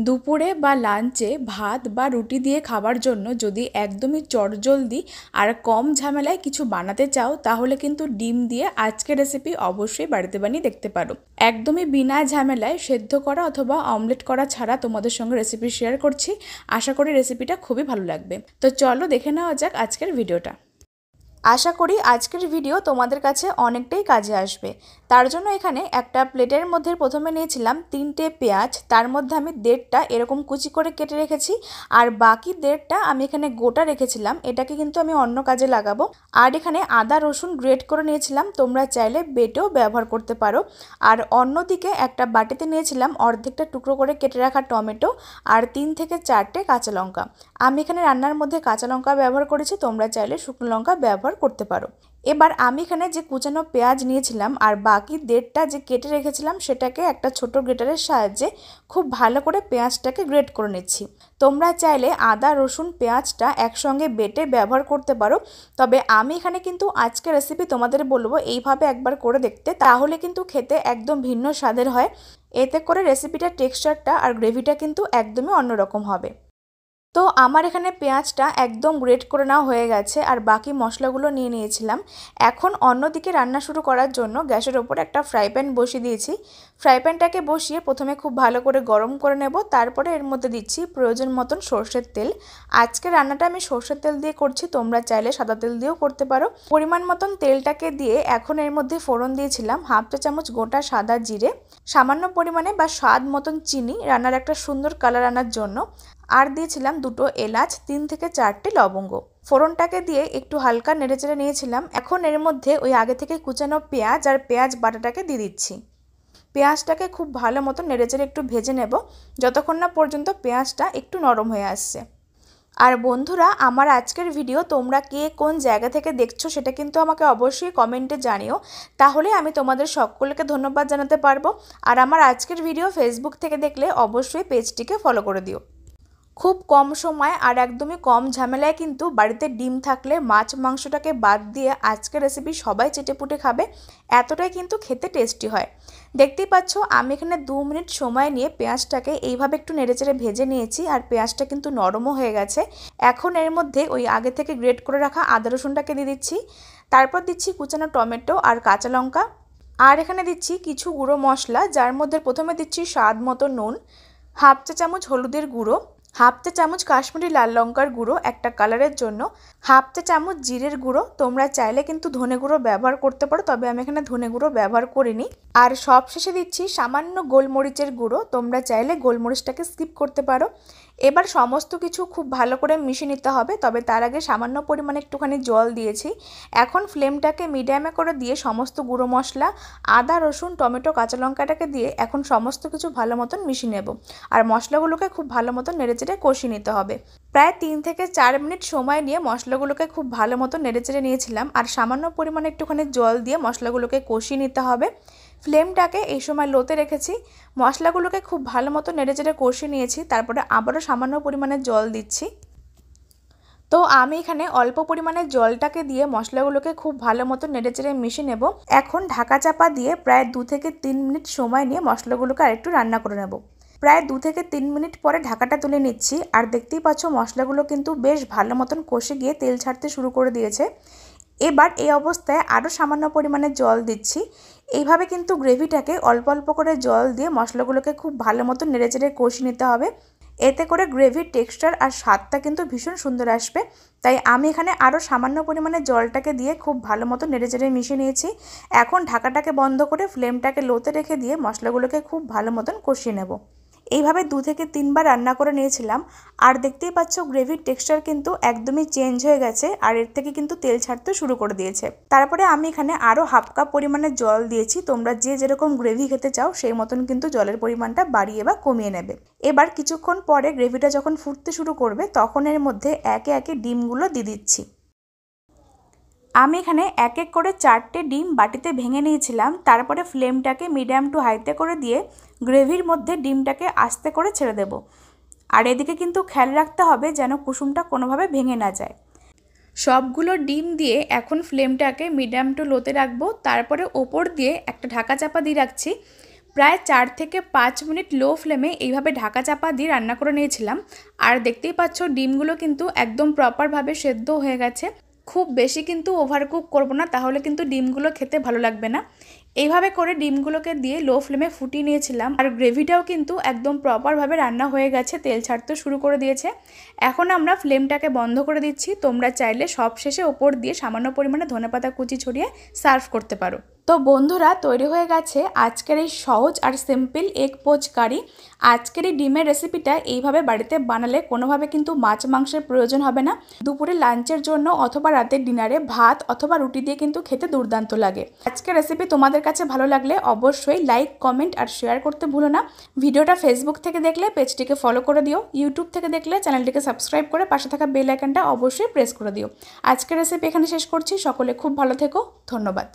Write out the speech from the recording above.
দুপুরে বা লাঞ্চে ভাত বা রুটি দিয়ে খাবার জন্য যদি একদমই চটজলদি আর কম ঝামেলায় কিছু বানাতে চাও তাহলে কিন্তু ডিম দিয়ে আজকের রেসিপি অবশ্যই বাড়িতে বানিয়ে দেখতে পারো। একদমই বিনা ঝামেলায় সেদ্ধ করা অথবা অমলেট করা ছাড়া তোমাদের সঙ্গে রেসিপি শেয়ার করছি। আশা করি রেসিপিটা খুবই ভালো লাগবে। তো চলো দেখে নেওয়া যাক আজকের ভিডিওটা। আশা করি আজকের ভিডিও তোমাদের কাছে অনেকটাই কাজে আসবে। তার জন্য এখানে একটা প্লেটের মধ্যে প্রথমে নিয়েছিলাম 3টে পেঁয়াজ, তার মধ্যে আমি 1.5টা এরকম কুচি করে কেটে রেখেছি, আর বাকি 1.5টা আমি এখানে গোটা রেখেছিলাম। এটাকে কিন্তু আমি অন্য কাজে লাগাবো। আর এখানে আদা রসুন গ্রেট করে নিয়েছিলাম, তোমরা চাইলে বেটেও ব্যবহার করতে পারো। আর অন্যদিকে একটা বাটিতে নিয়েছিলাম অর্ধেকটা টুকরো করে কেটে রাখা টমেটো আর 3 থেকে 4টে কাঁচা লঙ্কা। আমি এখানে রান্নার মধ্যে কাঁচা লঙ্কা ব্যবহার করেছি, তোমরা চাইলে শুকনো লঙ্কা ব্যবহার করতে পারো। এবার আমি এখানে যে কুচানো পেঁয়াজ নিয়েছিলাম আর বাকি 1.5টা যে কেটে রেখেছিলাম সেটাকে একটা ছোট গ্রেটারের সাহায্যে খুব ভালো করে পেঁয়াজটাকে গ্রেট করে নিচ্ছি। তোমরা চাইলে আদা রসুন পেঁয়াজটা একসঙ্গে বেটে ব্যবহার করতে পারো, তবে আমি এখানে কিন্তু আজকের রেসিপি তোমাদের বলবো এইভাবে একবার করে দেখতে, তাহলে কিন্তু খেতে একদম ভিন্ন স্বাদের হয়। এতে করে রেসিপিটার টেক্সচারটা আর গ্রেভিটা কিন্তু একদমই অন্যরকম হবে। তো আমার এখানে পেঁয়াজটা একদম গ্রেট করে নেওয়া হয়ে গেছে আর বাকি মশলাগুলো নিয়ে নিয়েছিলাম। এখন অন্যদিকে রান্না শুরু করার জন্য গ্যাসের ওপর একটা ফ্রাই প্যান বসিয়ে দিয়েছি। ফ্রাই প্যানটাকে বসিয়ে প্রথমে খুব ভালো করে গরম করে নেব, তারপরে এর মধ্যে দিচ্ছি প্রয়োজন মতন সর্ষের তেল। আজকে রান্নাটা আমি সর্ষের তেল দিয়ে করছি, তোমরা চাইলে সাদা তেল দিয়েও করতে পারো। পরিমাণ মতন তেলটাকে দিয়ে এখন এর মধ্যে ফোড়ন দিয়েছিলাম 1/2 চা চামচ গোটা সাদা জিরে, সামান্য পরিমাণে বা স্বাদ মতন চিনি রান্নার একটা সুন্দর কালার আনার জন্য, আর দিয়েছিলাম 2টো এলাচ, 3 থেকে 4টে লবঙ্গ। ফোড়নটাকে দিয়ে একটু হালকা নেড়েচেড়ে নিয়েছিলাম। এখন এর মধ্যে ওই আগে থেকে কুচানো পেঁয়াজ আর পেঁয়াজ বাটাটাকে দিয়ে দিচ্ছি। পেঁয়াজটাকে খুব ভালো মতো নেড়েচেড়ে একটু ভেজে নেব যতক্ষণ না পর্যন্ত পেঁয়াজটা একটু নরম হয়ে আসছে। আর বন্ধুরা, আমার আজকের ভিডিও তোমরা কে কোন জায়গা থেকে দেখছো সেটা কিন্তু আমাকে অবশ্যই কমেন্টে জানিও, তাহলে আমি তোমাদের সকলকে ধন্যবাদ জানাতে পারবো। আর আমার আজকের ভিডিও ফেসবুক থেকে দেখলে অবশ্যই পেজটিকে ফলো করে দিও। খুব কম সময় আর একদমই কম ঝামেলায় কিন্তু বাড়িতে ডিম থাকলে মাছ মাংসটাকে বাদ দিয়ে আজকের রেসিপি সবাই চেটেপুটে খাবে, এতটাই কিন্তু খেতে টেস্টি হয়। দেখতেই পাচ্ছ আমি এখানে 2 মিনিট সময় নিয়ে পেঁয়াজটাকে এইভাবে একটু নেড়েচেড়ে ভেজে নিয়েছি আর পেঁয়াজটা কিন্তু নরমও হয়ে গেছে। এখন এর মধ্যে ওই আগে থেকে গ্রেট করে রাখা আদা রসুনটাকে দিয়ে দিচ্ছি, তারপর দিচ্ছি কুচানো টমেটো আর কাঁচা লঙ্কা, আর এখানে দিচ্ছি কিছু গুঁড়ো মশলা, যার মধ্যে প্রথমে দিচ্ছি স্বাদ মতো নুন, 1/2 চা চামচ হলুদের গুঁড়ো, 1/2 চা চামচ কাশ্মীরি লাল লঙ্কার গুঁড়ো একটা কালারের জন্য, 1/2 চা চামচ জিরের গুঁড়ো, তোমরা চাইলে কিন্তু ধনে গুঁড়ো ব্যবহার করতে পারো, তবে আমি এখানে ধনে গুঁড়ো ব্যবহার করিনি। আর সবশেষে দিচ্ছি সামান্য গোলমরিচের গুঁড়ো, তোমরা চাইলে গোলমরিচটাকে স্কিপ করতে পারো। এবার সমস্ত কিছু খুব ভালো করে মিশিয়ে নিতে হবে, তবে তার আগে সামান্য পরিমাণে একটুখানি জল দিয়েছি। এখন ফ্লেমটাকে মিডিয়ামে করে দিয়ে সমস্ত গুঁড়ো মশলা, আদা রসুন টমেটো কাঁচা লঙ্কাটাকে দিয়ে এখন সমস্ত কিছু ভালো মতন মিশিয়ে নেব। আর মশলাগুলোকে খুব ভালো মতন নেড়েচেড়ে কষিয়ে নিতে হবে। প্রায় 3 থেকে 4 মিনিট সময় নিয়ে মশলাগুলোকে খুব ভালো মতো নেড়েচেড়ে নিয়েছিলাম, আর সামান্য পরিমাণে একটুখানি জল দিয়ে মশলাগুলোকে কষিয়ে নিতে হবে। ফ্লেমটাকে এই সময় লোতে রেখেছি, মশলাগুলোকে খুব ভালো মতো নেড়েচেড়ে কষিয়ে নিয়েছি, তারপরে আবারও সামান্য পরিমাণে জল দিচ্ছি। তো আমি এখানে অল্প পরিমাণে জলটাকে দিয়ে মশলাগুলোকে খুব ভালো মতো নেড়েচেড়ে মিশিয়ে নেব। এখন ঢাকা চাপা দিয়ে প্রায় 2 থেকে 3 মিনিট সময় নিয়ে মশলাগুলোকে আরেকটু রান্না করে নেব। প্রায় 2 থেকে 3 মিনিট পরে ঢাকাটা তুলে নিচ্ছি, আর দেখতেই পাচ্ছ মশলাগুলো কিন্তু বেশ ভালো মতন কষে গিয়ে তেল ছাড়তে শুরু করে দিয়েছে। এবার এই অবস্থায় আরও সামান্য পরিমাণে জল দিচ্ছি। এইভাবে কিন্তু গ্রেভিটাকে অল্প অল্প করে জল দিয়ে মশলাগুলোকে খুব ভালো মতো নেড়েচেড়ে কষিয়ে নিতে হবে। এতে করে গ্রেভির টেক্সচার আর স্বাদটা কিন্তু ভীষণ সুন্দর আসবে। তাই আমি এখানে আরও সামান্য পরিমাণে জলটাকে দিয়ে খুব ভালো মতো নেড়েচেড়ে মিশিয়ে নিয়েছি। এখন ঢাকাটাকে বন্ধ করে ফ্লেমটাকে লোতে রেখে দিয়ে মশলাগুলোকে খুব ভালো মতন কষিয়ে নেব। এইভাবে 2 থেকে 3 বার রান্না করে নিয়েছিলাম, আর দেখতেই পাচ্ছ গ্রেভির টেক্সচার কিন্তু একদমই চেঞ্জ হয়ে গেছে, আর এর থেকে কিন্তু তেল ছাড়তে শুরু করে দিয়েছে। তারপরে আমি এখানে আরও 1/2 কাপ পরিমাণে জল দিয়েছি, তোমরা যে যেরকম গ্রেভি খেতে চাও সেই মতন কিন্তু জলের পরিমাণটা বাড়িয়ে বা কমিয়ে নেবে। এবার কিছুক্ষণ পরে গ্রেভিটা যখন ফুটতে শুরু করবে তখন এর মধ্যে একে একে ডিমগুলো দিয়ে দিচ্ছি। আমি এখানে এক এক করে 4টে ডিম বাটিতে ভেঙে নিয়েছিলাম, তারপরে ফ্লেমটাকে মিডিয়াম টু হাইতে করে দিয়ে গ্রেভির মধ্যে ডিমটাকে আস্তে করে ছেড়ে দেব। আর এদিকে কিন্তু খেয়াল রাখতে হবে যেন কুসুমটা কোনোভাবে ভেঙে না যায়। সবগুলো ডিম দিয়ে এখন ফ্লেমটাকে মিডিয়াম টু লোতে রাখবো, তারপরে ওপর দিয়ে একটা ঢাকা চাপা দিয়ে রাখছি। প্রায় 4 থেকে 5 মিনিট লো ফ্লেমে এইভাবে ঢাকা চাপা দিয়ে রান্না করে নিয়েছিলাম। আর দেখতেই পাচ্ছ ডিমগুলো কিন্তু একদম প্রপারভাবে সেদ্ধ হয়ে গেছে। খুব বেশি কিন্তু ওভারকুক করব না, তাহলে কিন্তু ডিমগুলো খেতে ভালো লাগবে না। এইভাবে করে ডিমগুলোকে দিয়ে লো ফ্লেমে ফুটিয়ে নিয়েছিলাম। আর গ্রেভিটাও কিন্তু একদম প্রপারভাবে রান্না হয়ে গেছে, তেল ছাড়তে শুরু করে দিয়েছে। এখন আমরা ফ্লেমটাকে বন্ধ করে দিচ্ছি। তোমরা চাইলে সব শেষে ওপর দিয়ে সামান্য পরিমাণে ধনেপাতা কুচি ছড়িয়ে সার্ভ করতে পারো। তো বন্ধুরা, তৈরি হয়ে গেছে আজকের এই সহজ আর সিম্পল এগ পোচ কারি। আজকের এই ডিমের রেসিপিটা এইভাবে বাড়িতে বানালে কোনোভাবে কিন্তু মাছ মাংসের প্রয়োজন হবে না। দুপুরে লাঞ্চের জন্য অথবা রাতের ডিনারে ভাত অথবা রুটি দিয়ে কিন্তু খেতে দুর্দান্ত লাগে। আজকের রেসিপি তোমাদের কাছে ভালো লাগলে অবশ্যই লাইক, কমেন্ট আর শেয়ার করতে ভুলো না। ভিডিওটা ফেসবুক থেকে দেখলে পেজটিকে ফলো করে দিও, ইউটিউব থেকে দেখলে চ্যানেলটিকে সাবস্ক্রাইব করে পাশে থাকা বেল আইকনটা অবশ্যই প্রেস করে দিও। আজকের রেসিপি এখানে শেষ করছি। সকলে খুব ভালো থেকো। ধন্যবাদ।